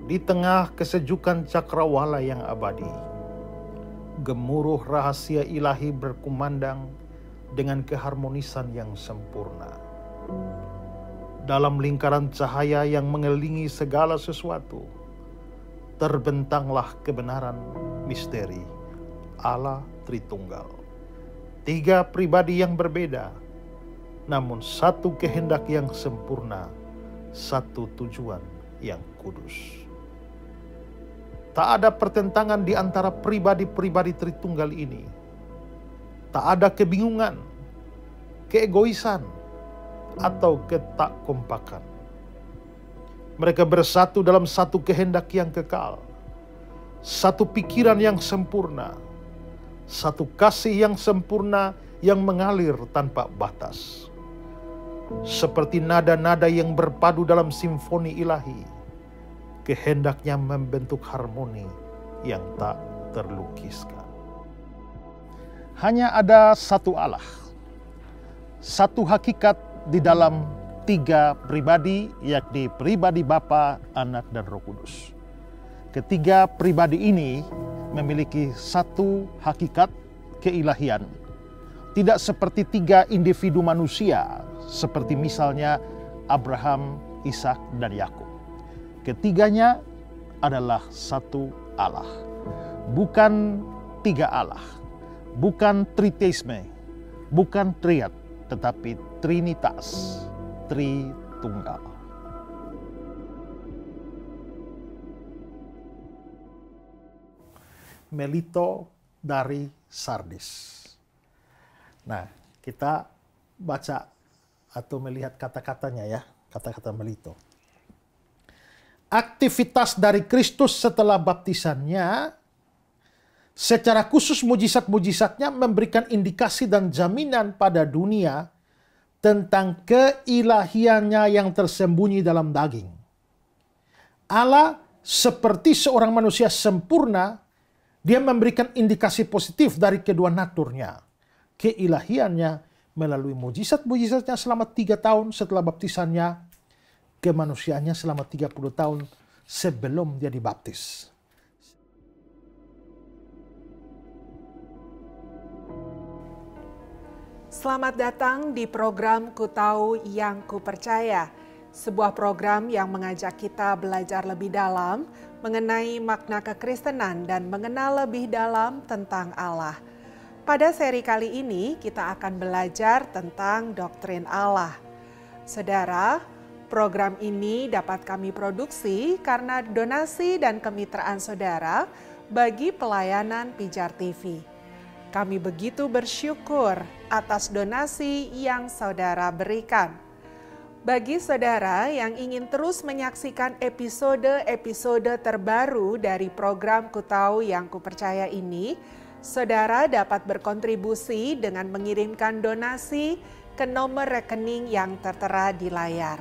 di tengah kesejukan cakrawala yang abadi. Gemuruh rahasia ilahi berkumandang dengan keharmonisan yang sempurna. Dalam lingkaran cahaya yang mengelilingi segala sesuatu, terbentanglah kebenaran misteri Allah Tritunggal. Tiga pribadi yang berbeda, namun satu kehendak yang sempurna, satu tujuan yang kudus. Tak ada pertentangan di antara pribadi-pribadi Tritunggal ini. Tak ada kebingungan, keegoisan, atau ketakkompakan. Mereka bersatu dalam satu kehendak yang kekal, satu pikiran yang sempurna, satu kasih yang sempurna yang mengalir tanpa batas. Seperti nada-nada yang berpadu dalam simfoni ilahi, kehendaknya membentuk harmoni yang tak terlukiskan. Hanya ada satu Allah, satu hakikat di dalam tiga pribadi, yakni pribadi Bapa, Anak, dan Roh Kudus. Ketiga pribadi ini memiliki satu hakikat keilahian. Tidak seperti tiga individu manusia, seperti misalnya Abraham, Ishak, dan Yakub. Ketiganya adalah satu Allah. Bukan tiga Allah. Bukan triteisme. Bukan triad. Tetapi trinitas. Tritunggal. Melito dari Sardis. Nah, kita baca atau melihat kata-katanya ya. Kata-kata Melito. Aktivitas dari Kristus setelah baptisannya, secara khusus mujizat-mujizatnya memberikan indikasi dan jaminan pada dunia tentang keilahiannya yang tersembunyi dalam daging. Allah seperti seorang manusia sempurna, dia memberikan indikasi positif dari kedua naturnya. Keilahiannya melalui mujizat-mujizatnya selama 3 tahun setelah baptisannya, kemanusiaannya selama 30 tahun sebelum dia dibaptis. Selamat datang di program Ku Tahu Yang Ku Percaya, sebuah program yang mengajak kita belajar lebih dalam mengenai makna kekristenan dan mengenal lebih dalam tentang Allah. Pada seri kali ini kita akan belajar tentang doktrin Allah. Saudara, program ini dapat kami produksi karena donasi dan kemitraan saudara bagi pelayanan Pijar TV. Kami begitu bersyukur atas donasi yang saudara berikan. Bagi saudara yang ingin terus menyaksikan episode-episode terbaru dari program Ku Tahu Yang Ku Percaya ini, saudara dapat berkontribusi dengan mengirimkan donasi ke nomor rekening yang tertera di layar.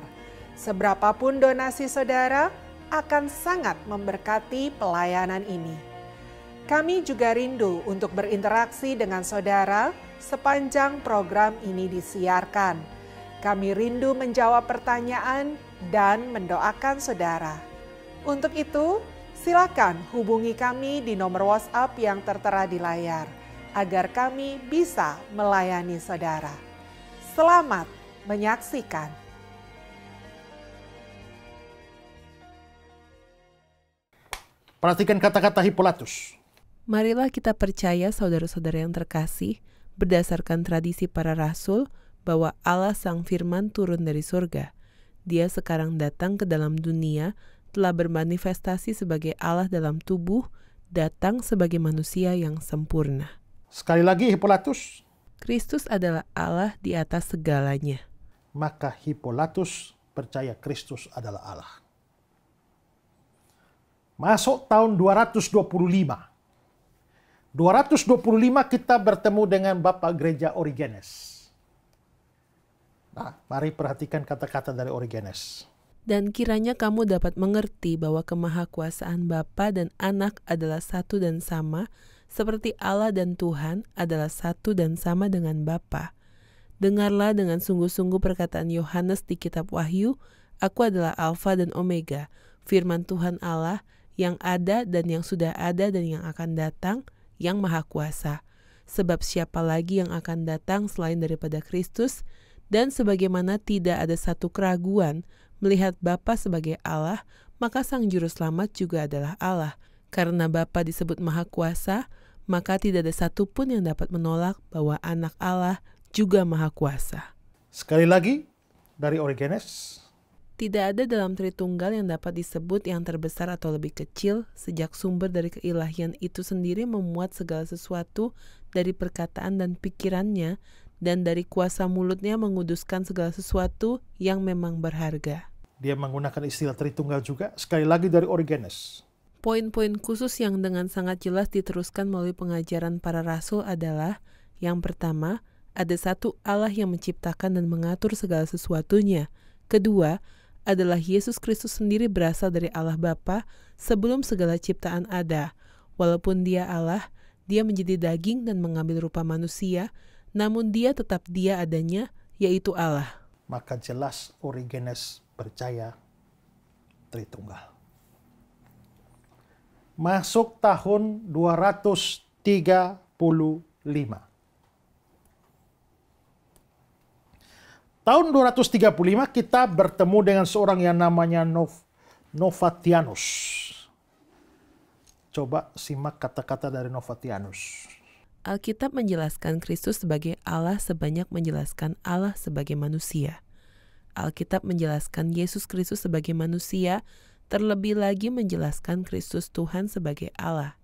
Seberapapun donasi saudara akan sangat memberkati pelayanan ini. Kami juga rindu untuk berinteraksi dengan saudara sepanjang program ini disiarkan. Kami rindu menjawab pertanyaan dan mendoakan saudara. Untuk itu, silakan hubungi kami di nomor WhatsApp yang tertera di layar agar kami bisa melayani saudara. Selamat menyaksikan. Perhatikan kata-kata Hippolytus. Marilah kita percaya, saudara-saudara yang terkasih, berdasarkan tradisi para rasul, bahwa Allah Sang Firman turun dari surga. Dia sekarang datang ke dalam dunia, telah bermanifestasi sebagai Allah dalam tubuh, datang sebagai manusia yang sempurna. Sekali lagi Hippolytus. Kristus adalah Allah di atas segalanya. Maka Hippolytus percaya Kristus adalah Allah. Masuk tahun 225. 225 kita bertemu dengan Bapak Gereja Origenes. Nah, mari perhatikan kata-kata dari Origenes. Dan kiranya kamu dapat mengerti bahwa kemahakuasaan Bapa dan Anak adalah satu dan sama, seperti Allah dan Tuhan adalah satu dan sama dengan Bapa. Dengarlah dengan sungguh-sungguh perkataan Yohanes di kitab Wahyu, Aku adalah Alfa dan Omega, firman Tuhan Allah yang ada dan yang sudah ada dan yang akan datang, yang maha kuasa. Sebab siapa lagi yang akan datang selain daripada Kristus, dan sebagaimana tidak ada satu keraguan melihat Bapa sebagai Allah, maka Sang Juru Selamat juga adalah Allah. Karena Bapa disebut maha kuasa, maka tidak ada satupun yang dapat menolak bahwa anak Allah juga maha kuasa. Sekali lagi, dari Origenes. Tidak ada dalam Tritunggal yang dapat disebut yang terbesar atau lebih kecil, sejak sumber dari keilahian itu sendiri memuat segala sesuatu dari perkataan dan pikirannya, dan dari kuasa mulutnya menguduskan segala sesuatu yang memang berharga. Dia menggunakan istilah Tritunggal juga, sekali lagi dari Origenes. Poin-poin khusus yang dengan sangat jelas diteruskan melalui pengajaran para rasul adalah, yang pertama, ada satu Allah yang menciptakan dan mengatur segala sesuatunya. Kedua, adalah Yesus Kristus sendiri berasal dari Allah Bapa sebelum segala ciptaan ada. Walaupun dia Allah, dia menjadi daging dan mengambil rupa manusia, namun dia tetap dia adanya, yaitu Allah. Maka jelas Origenes percaya Tritunggal. Masuk tahun 235. Tahun 235 kita bertemu dengan seorang yang namanya Novatianus. Coba simak kata-kata dari Novatianus. Alkitab menjelaskan Kristus sebagai Allah sebanyak menjelaskan Allah sebagai manusia. Alkitab menjelaskan Yesus Kristus sebagai manusia, terlebih lagi menjelaskan Kristus Tuhan sebagai Allah.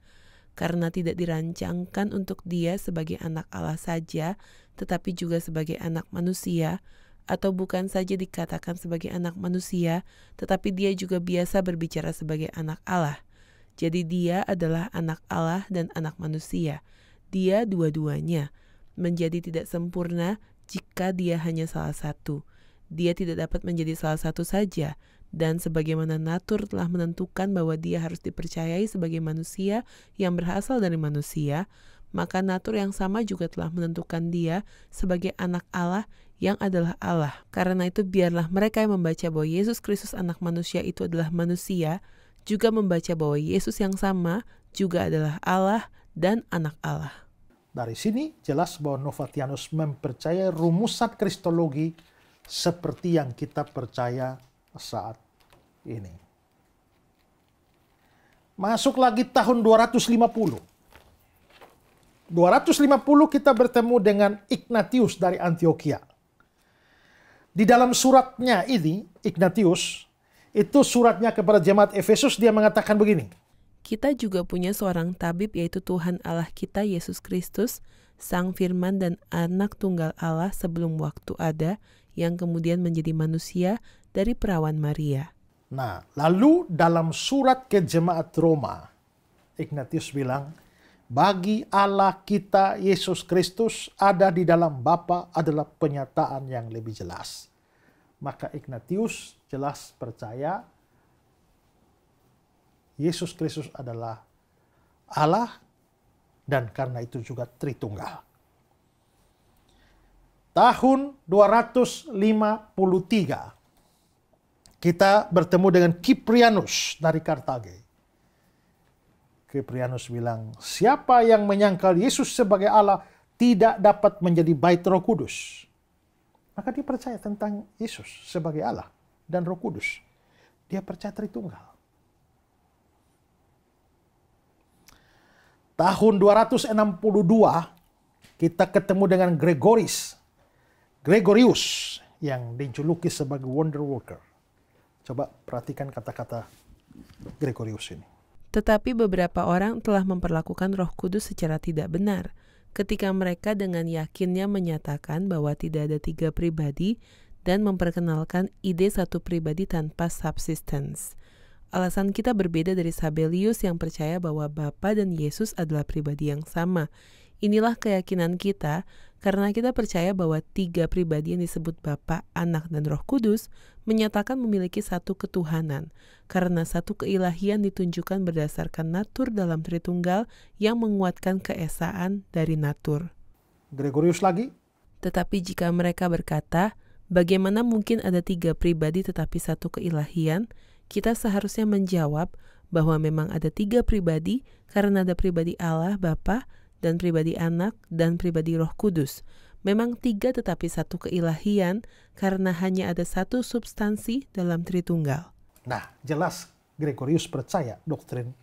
Karena tidak dirancangkan untuk dia sebagai anak Allah saja, tetapi juga sebagai anak manusia, atau bukan saja dikatakan sebagai anak manusia, tetapi dia juga biasa berbicara sebagai anak Allah. Jadi dia adalah anak Allah dan anak manusia. Dia dua-duanya. Menjadi tidak sempurna jika dia hanya salah satu. Dia tidak dapat menjadi salah satu saja. Dan sebagaimana natur telah menentukan bahwa dia harus dipercayai sebagai manusia yang berasal dari manusia, maka natur yang sama juga telah menentukan dia sebagai anak Allah yang adalah Allah. Karena itu biarlah mereka yang membaca bahwa Yesus Kristus anak manusia itu adalah manusia, juga membaca bahwa Yesus yang sama juga adalah Allah dan anak Allah. Dari sini jelas bahwa Novatianus mempercayai rumusan kristologi seperti yang kita percaya saat ini. Masuk lagi tahun 250. 250 kita bertemu dengan Ignatius dari Antioquia. Di dalam suratnya ini, Ignatius, itu suratnya kepada jemaat Efesus, dia mengatakan begini. Kita juga punya seorang tabib, yaitu Tuhan Allah kita, Yesus Kristus, Sang Firman dan Anak Tunggal Allah sebelum waktu ada, yang kemudian menjadi manusia dari perawan Maria. Nah, lalu dalam surat ke jemaat Roma, Ignatius bilang, bagi Allah kita Yesus Kristus ada di dalam Bapa adalah penyataan yang lebih jelas. Maka Ignatius jelas percaya Yesus Kristus adalah Allah dan karena itu juga Tritunggal. Tahun 253 kita bertemu dengan Kiprianus dari Kartage. Kiprianus bilang, siapa yang menyangkal Yesus sebagai Allah tidak dapat menjadi bait Roh Kudus. Maka dia percaya tentang Yesus sebagai Allah dan Roh Kudus. Dia percaya Tritunggal. Tahun 262 kita ketemu dengan Gregorius yang dijuluki sebagai Wonder Worker. Coba perhatikan kata-kata Gregorius ini. Tetapi beberapa orang telah memperlakukan Roh Kudus secara tidak benar, ketika mereka dengan yakinnya menyatakan bahwa tidak ada 3 pribadi dan memperkenalkan ide satu pribadi tanpa subsistence. Alasan kita berbeda dari Sabelius yang percaya bahwa Bapa dan Yesus adalah pribadi yang sama. Inilah keyakinan kita karena kita percaya bahwa 3 pribadi yang disebut Bapa, Anak, dan Roh Kudus menyatakan memiliki satu ketuhanan, karena satu keilahian ditunjukkan berdasarkan natur dalam Tritunggal yang menguatkan keesaan dari natur. Gregorius lagi. Tetapi jika mereka berkata, bagaimana mungkin ada 3 pribadi tetapi satu keilahian? Kita seharusnya menjawab bahwa memang ada 3 pribadi karena ada pribadi Allah Bapa dan pribadi Anak dan pribadi Roh Kudus. Memang 3 tetapi satu keilahian karena hanya ada satu substansi dalam Tritunggal. Nah, jelas Gregorius percaya doktrin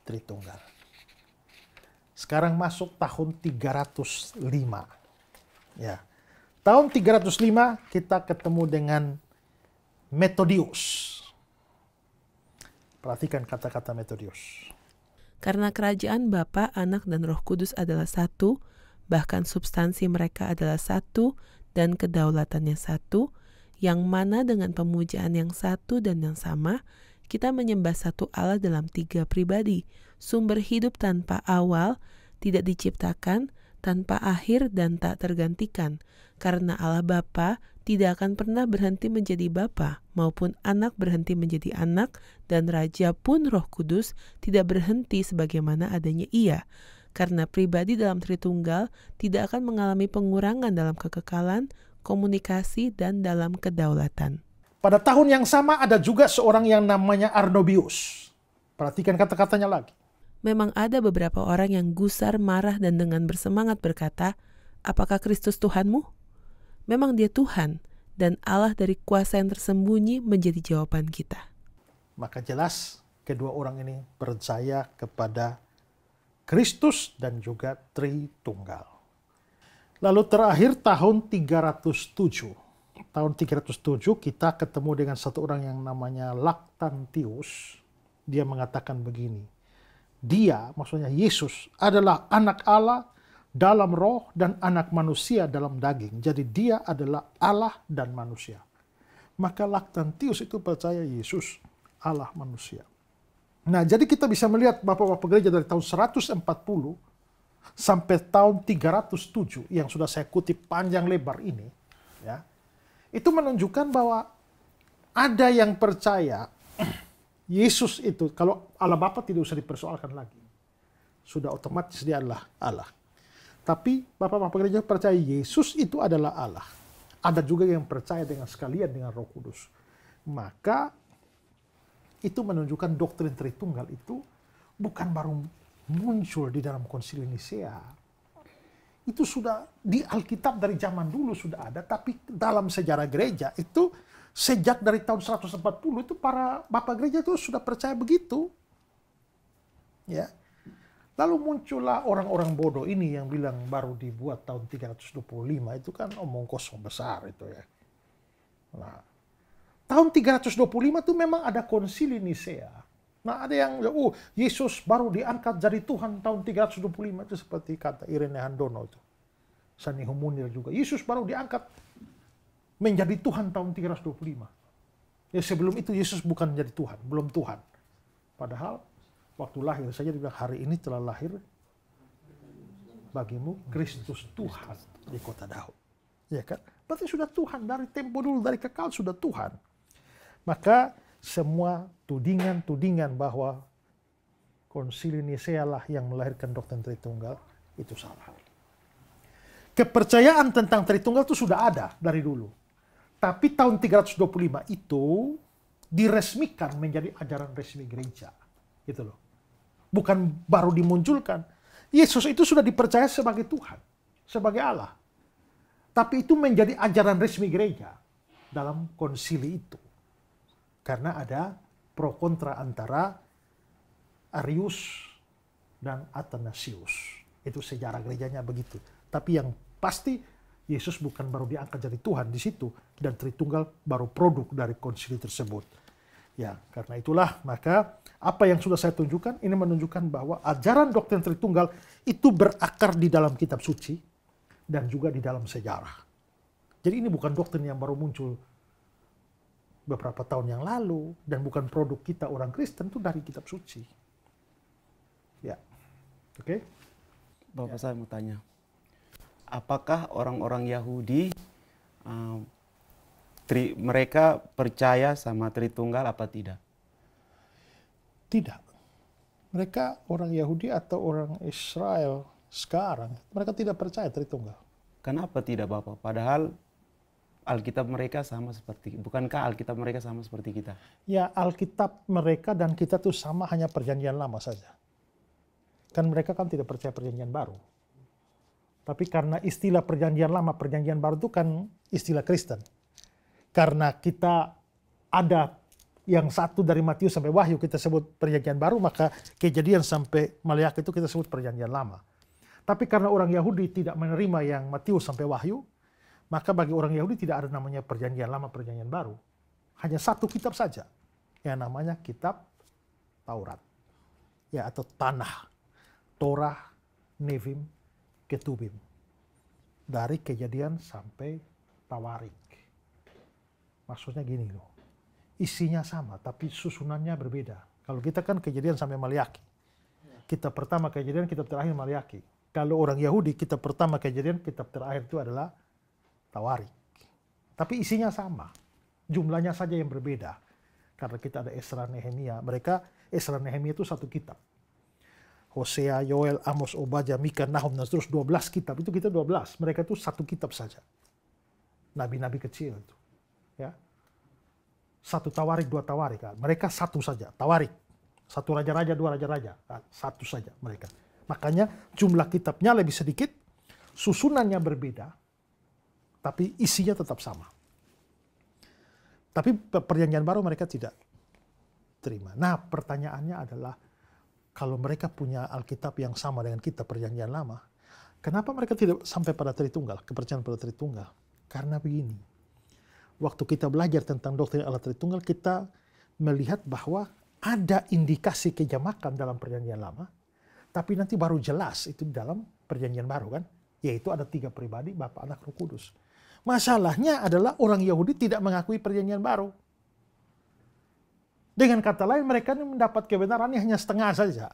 Tritunggal. Sekarang masuk tahun 305. Ya. Tahun 305 kita ketemu dengan Methodius. Perhatikan kata-kata Methodius. Karena kerajaan Bapa, Anak, dan Roh Kudus adalah satu, bahkan substansi mereka adalah satu, dan kedaulatannya satu, yang mana dengan pemujaan yang satu dan yang sama, kita menyembah satu Allah dalam 3 pribadi, sumber hidup tanpa awal, tidak diciptakan, tanpa akhir dan tak tergantikan. Karena Allah Bapa tidak akan pernah berhenti menjadi Bapa, maupun Anak berhenti menjadi Anak, dan Raja pun Roh Kudus tidak berhenti sebagaimana adanya Ia. Karena pribadi dalam Tritunggal tidak akan mengalami pengurangan dalam kekekalan, komunikasi, dan dalam kedaulatan. Pada tahun yang sama ada juga seorang yang namanya Arnobius. Perhatikan kata-katanya lagi. Memang ada beberapa orang yang gusar, marah, dan dengan bersemangat berkata, "Apakah Kristus Tuhanmu?" Memang dia Tuhan, dan Allah dari kuasa yang tersembunyi menjadi jawaban kita. Maka jelas kedua orang ini percaya kepada Kristus dan juga Tritunggal. Lalu terakhir tahun 307. Tahun 307 kita ketemu dengan satu orang yang namanya Lactantius. Dia mengatakan begini. Dia, maksudnya Yesus, adalah anak Allah dalam roh dan anak manusia dalam daging. Jadi dia adalah Allah dan manusia. Maka Lactantius itu percaya Yesus Allah manusia. Nah, jadi kita bisa melihat Bapak-Bapak gereja dari tahun 140 sampai tahun 307 yang sudah saya kutip panjang lebar ini, ya, itu menunjukkan bahwa ada yang percaya Yesus itu, kalau Allah Bapa tidak usah dipersoalkan lagi. Sudah otomatis dia adalah Allah. Tapi Bapak-Bapak gereja percaya Yesus itu adalah Allah. Ada juga yang percaya dengan sekalian dengan Roh Kudus. Maka itu menunjukkan doktrin Tritunggal itu bukan baru muncul di dalam Konsili Nisea. Itu sudah di Alkitab dari zaman dulu sudah ada, tapi dalam sejarah gereja itu sejak dari tahun 140 itu para bapak gereja itu sudah percaya begitu. Ya. Lalu muncullah orang-orang bodoh ini yang bilang baru dibuat tahun 325, itu kan omong kosong besar itu ya. Nah, tahun 325 itu memang ada Konsili Nisea. Nah, ada yang Yesus baru diangkat jadi Tuhan tahun 325 itu seperti kata Irene Handono itu. Saniho Munir juga. Yesus baru diangkat menjadi Tuhan tahun 325. Ya, sebelum itu Yesus bukan menjadi Tuhan, belum Tuhan. Padahal waktu lahir saja dibilang hari ini telah lahir bagimu Kristus Tuhan di kota Daud. Ya kan? Berarti sudah Tuhan dari tempo dulu, dari kekal sudah Tuhan. Maka semua tudingan-tudingan bahwa Konsili Nisea lah yang melahirkan doktrin Tritunggal itu salah. Kepercayaan tentang Tritunggal itu sudah ada dari dulu. Tapi tahun 325 itu diresmikan menjadi ajaran resmi gereja. Gitu loh. Bukan baru dimunculkan. Yesus itu sudah dipercaya sebagai Tuhan, sebagai Allah. Tapi itu menjadi ajaran resmi gereja dalam konsili itu. Karena ada pro kontra antara Arius dan Athanasius. Itu sejarah gerejanya begitu. Tapi yang pasti Yesus bukan baru diangkat jadi Tuhan di situ, dan Tritunggal baru produk dari konsili tersebut. Ya, karena itulah maka apa yang sudah saya tunjukkan ini menunjukkan bahwa ajaran doktrin Tritunggal itu berakar di dalam kitab suci dan juga di dalam sejarah. Jadi ini bukan doktrin yang baru muncul beberapa tahun yang lalu dan bukan produk kita orang Kristen, itu dari kitab suci. Ya. Oke. Bapak saya mau tanya. Apakah orang-orang Yahudi mereka percaya sama Tritunggal apa tidak? Tidak. Mereka orang Yahudi atau orang Israel sekarang, mereka tidak percaya Tritunggal. Kenapa tidak, Bapak? Padahal Alkitab mereka sama seperti, bukankah Alkitab mereka sama seperti kita? Ya, Alkitab mereka dan kita tuh sama, hanya perjanjian lama saja. Kan mereka kan tidak percaya perjanjian baru. Tapi karena istilah perjanjian lama, perjanjian baru itu kan istilah Kristen. Karena kita ada yang satu dari Matius sampai Wahyu kita sebut perjanjian baru, maka Kejadian sampai Maleakhi itu kita sebut perjanjian lama. Tapi karena orang Yahudi tidak menerima yang Matius sampai Wahyu, maka bagi orang Yahudi tidak ada namanya perjanjian lama, perjanjian baru. Hanya satu kitab saja, yang namanya kitab Taurat. Ya, atau Tanah. Torah, Nevim, Ketubim. Dari Kejadian sampai Tawarik. Maksudnya gini loh. Isinya sama, tapi susunannya berbeda. Kalau kita kan Kejadian sampai Maleakhi. Kitab pertama Kejadian, kitab terakhir Maleakhi. Kalau orang Yahudi, kitab pertama Kejadian, kitab terakhir itu adalah Tawarik. Tapi isinya sama. Jumlahnya saja yang berbeda. Karena kita ada Esra, Nehemia. Mereka, Esra, Nehemia itu satu kitab. Hosea, Yoel, Amos, Obadya, Mika, Nahum, dan terus 12 kitab. Itu kita 12. Mereka itu satu kitab saja. Nabi-nabi kecil itu. Ya. Satu Tawarik, dua Tawarik. Mereka satu saja. Tawarik. Satu raja-raja, dua raja-raja. Satu saja mereka. Makanya jumlah kitabnya lebih sedikit. Susunannya berbeda. Tapi isinya tetap sama. Tapi perjanjian baru mereka tidak terima. Nah, pertanyaannya adalah, kalau mereka punya Alkitab yang sama dengan kita perjanjian lama, kenapa mereka tidak sampai pada Tritunggal, kepercayaan pada Tritunggal? Karena begini, waktu kita belajar tentang doktrin Allah Tritunggal, kita melihat bahwa ada indikasi kejamakan dalam perjanjian lama, tapi nanti baru jelas itu dalam perjanjian baru kan, yaitu ada 3 pribadi, Bapa, Anak, Roh Kudus. Masalahnya adalah orang Yahudi tidak mengakui perjanjian baru. Dengan kata lain, mereka mendapat kebenarannya hanya setengah saja.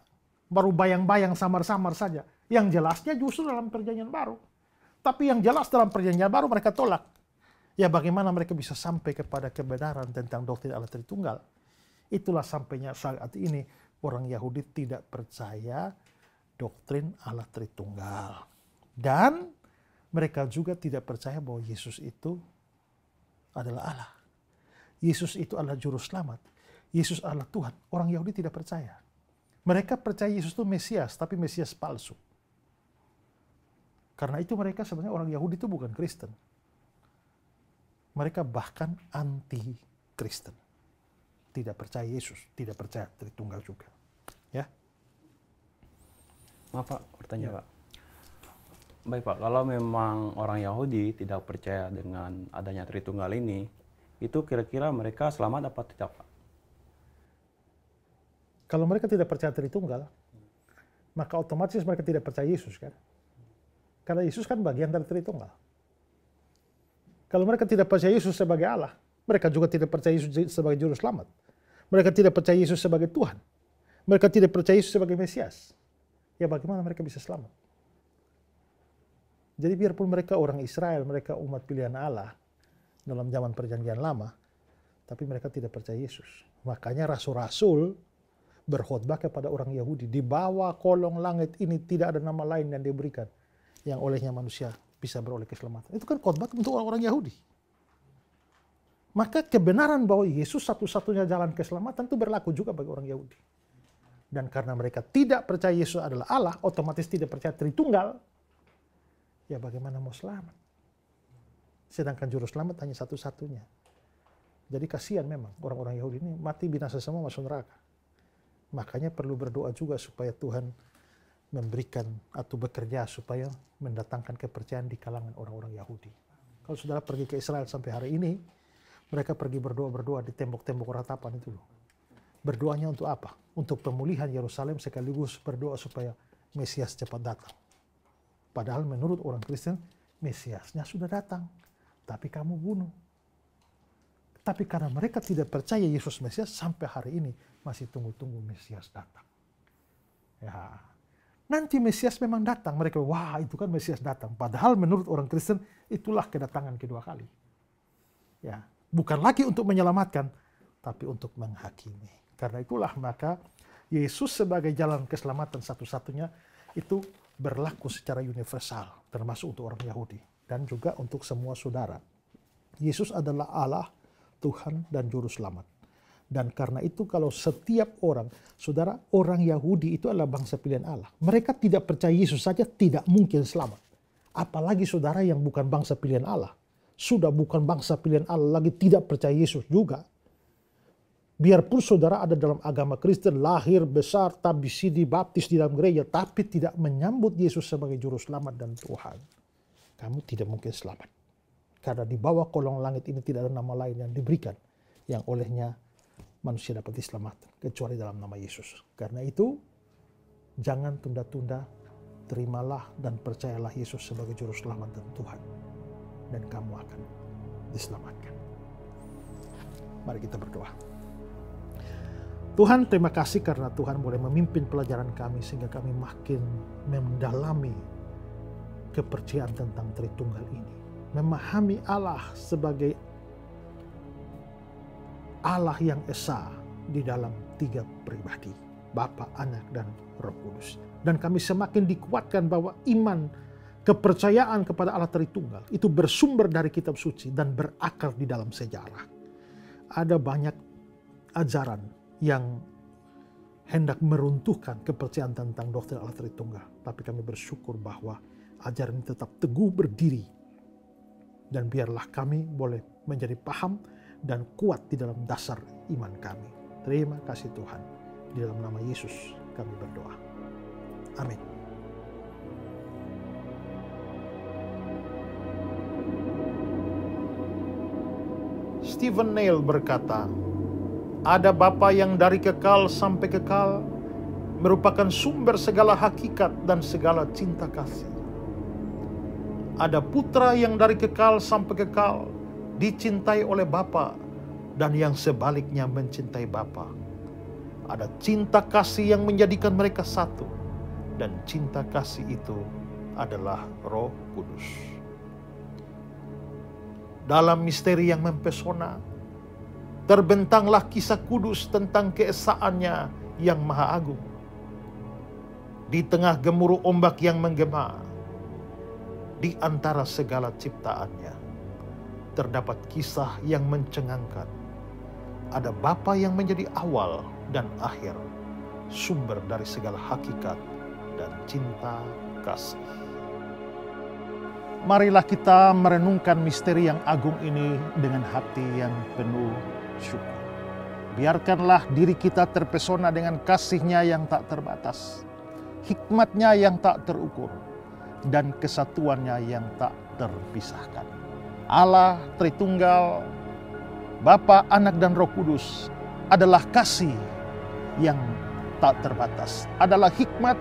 Baru bayang-bayang, samar-samar saja. Yang jelasnya justru dalam perjanjian baru. Tapi yang jelas dalam perjanjian baru mereka tolak. Ya, bagaimana mereka bisa sampai kepada kebenaran tentang doktrin Allah Tritunggal? Itulah sampainya saat ini orang Yahudi tidak percaya doktrin Allah Tritunggal. Dan mereka juga tidak percaya bahwa Yesus itu adalah Allah. Yesus itu adalah juru selamat. Yesus adalah Tuhan. Orang Yahudi tidak percaya. Mereka percaya Yesus itu Mesias, tapi Mesias palsu. Karena itu mereka sebenarnya orang Yahudi itu bukan Kristen. Mereka bahkan anti-Kristen. Tidak percaya Yesus, tidak percaya Tritunggal juga. Ya. Maaf Pak, bertanya Ya. Pak. Baik Pak, kalau memang orang Yahudi tidak percaya dengan adanya Tritunggal ini, itu kira-kira mereka selamat apa tidak Pak? Kalau mereka tidak percaya Tritunggal, maka otomatis mereka tidak percaya Yesus kan? Karena Yesus kan bagian dari Tritunggal. Kalau mereka tidak percaya Yesus sebagai Allah, mereka juga tidak percaya Yesus sebagai juru selamat. Mereka tidak percaya Yesus sebagai Tuhan. Mereka tidak percaya Yesus sebagai Mesias. Ya, bagaimana mereka bisa selamat? Jadi biarpun mereka orang Israel, mereka umat pilihan Allah dalam zaman perjanjian lama, tapi mereka tidak percaya Yesus. Makanya rasul-rasul berkhotbah kepada orang Yahudi, di bawah kolong langit ini tidak ada nama lain yang diberikan yang olehnya manusia bisa beroleh keselamatan. Itu kan khotbah untuk orang-orang Yahudi. Maka kebenaran bahwa Yesus satu-satunya jalan keselamatan itu berlaku juga bagi orang Yahudi. Dan karena mereka tidak percaya Yesus adalah Allah, otomatis tidak percaya Tritunggal, ya bagaimana mau selamat? Sedangkan juru selamat hanya satu-satunya. Jadi kasihan memang orang-orang Yahudi ini mati binasa semua masuk neraka. Makanya perlu berdoa juga supaya Tuhan memberikan atau bekerja supaya mendatangkan kepercayaan di kalangan orang-orang Yahudi. Kalau saudara pergi ke Israel sampai hari ini, mereka pergi berdoa-berdoa di tembok-tembok ratapan itu loh. Berdoanya untuk apa? Untuk pemulihan Yerusalem sekaligus berdoa supaya Mesias cepat datang. Padahal menurut orang Kristen, Mesiasnya sudah datang, tapi kamu bunuh. Tapi karena mereka tidak percaya Yesus Mesias, sampai hari ini masih tunggu-tunggu Mesias datang. Ya, nanti Mesias memang datang. Mereka, wah itu kan Mesias datang. Padahal menurut orang Kristen, itulah kedatangan kedua kali. Ya, bukan lagi untuk menyelamatkan, tapi untuk menghakimi. Karena itulah maka Yesus sebagai jalan keselamatan satu-satunya itu berlaku secara universal, termasuk untuk orang Yahudi dan juga untuk semua saudara. Yesus adalah Allah, Tuhan, dan Juru Selamat. Dan karena itu kalau setiap orang, saudara, orang Yahudi itu adalah bangsa pilihan Allah. Mereka tidak percaya Yesus saja tidak mungkin selamat. Apalagi saudara yang bukan bangsa pilihan Allah. Sudah bukan bangsa pilihan Allah lagi tidak percaya Yesus juga. Biarpun saudara ada dalam agama Kristen, lahir, besar, tabisi, dibaptis di dalam gereja, tapi tidak menyambut Yesus sebagai Juru Selamat dan Tuhan, kamu tidak mungkin selamat. Karena di bawah kolong langit ini tidak ada nama lain yang diberikan, yang olehnya manusia dapat diselamatkan, kecuali dalam nama Yesus. Karena itu, jangan tunda-tunda, terimalah dan percayalah Yesus sebagai Juru Selamat dan Tuhan. Dan kamu akan diselamatkan. Mari kita berdoa. Tuhan, terima kasih karena Tuhan boleh memimpin pelajaran kami sehingga kami makin mendalami kepercayaan tentang Tritunggal ini. Memahami Allah sebagai Allah yang esa di dalam 3 pribadi, Bapa, Anak, dan Roh Kudus. Dan kami semakin dikuatkan bahwa iman, kepercayaan kepada Allah Tritunggal itu bersumber dari kitab suci dan berakar di dalam sejarah. Ada banyak ajaran yang hendak meruntuhkan kepercayaan tentang doktrin Allah Tritunggal. Tapi kami bersyukur bahwa ajaran ini tetap teguh berdiri. Dan biarlah kami boleh menjadi paham dan kuat di dalam dasar iman kami. Terima kasih Tuhan. Di dalam nama Yesus kami berdoa. Amin. Stephen Neil berkata, ada Bapa yang dari kekal sampai kekal, merupakan sumber segala hakikat dan segala cinta kasih. Ada Putra yang dari kekal sampai kekal, dicintai oleh Bapa, dan yang sebaliknya mencintai Bapa. Ada cinta kasih yang menjadikan mereka satu, dan cinta kasih itu adalah Roh Kudus. Dalam misteri yang mempesona, terbentanglah kisah kudus tentang keesaannya yang maha agung. Di tengah gemuruh ombak yang menggema, di antara segala ciptaannya, terdapat kisah yang mencengangkan. Ada Bapa yang menjadi awal dan akhir, sumber dari segala hakikat dan cinta kasih. Marilah kita merenungkan misteri yang agung ini dengan hati yang penuh syukur. Biarkanlah diri kita terpesona dengan kasih-Nya yang tak terbatas, hikmat-Nya yang tak terukur, dan kesatuan-Nya yang tak terpisahkan. Allah Tritunggal, Bapa, Anak, dan Roh Kudus adalah kasih yang tak terbatas, adalah hikmat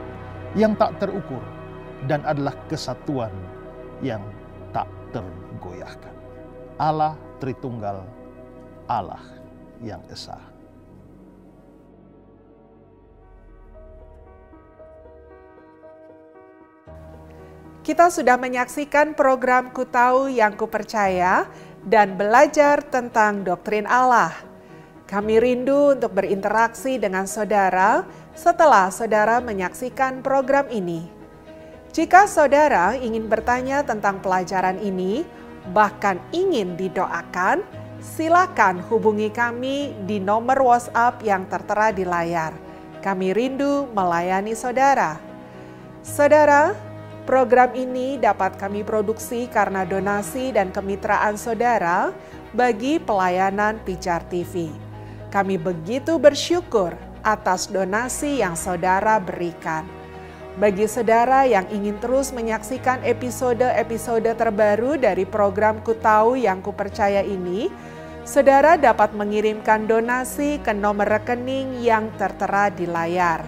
yang tak terukur, dan adalah kesatuan yang tak tergoyahkan. Allah Tritunggal, Allah yang esa. Kita sudah menyaksikan program Ku Tahu Yang Ku Percaya dan belajar tentang doktrin Allah. Kami rindu untuk berinteraksi dengan saudara setelah saudara menyaksikan program ini. Jika saudara ingin bertanya tentang pelajaran ini, bahkan ingin didoakan, silakan hubungi kami di nomor WhatsApp yang tertera di layar. Kami rindu melayani saudara. Saudara, program ini dapat kami produksi karena donasi dan kemitraan saudara bagi pelayanan Pijar TV. Kami begitu bersyukur atas donasi yang saudara berikan. Bagi saudara yang ingin terus menyaksikan episode-episode terbaru dari program Ku Tahu Yang Ku Percaya ini, saudara dapat mengirimkan donasi ke nomor rekening yang tertera di layar.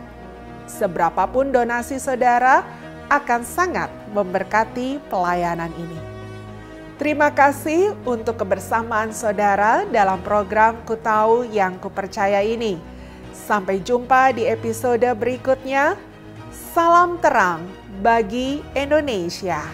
Seberapapun donasi saudara akan sangat memberkati pelayanan ini. Terima kasih untuk kebersamaan saudara dalam program Ku Tahu Yang Ku Percaya ini. Sampai jumpa di episode berikutnya. Salam terang bagi Indonesia.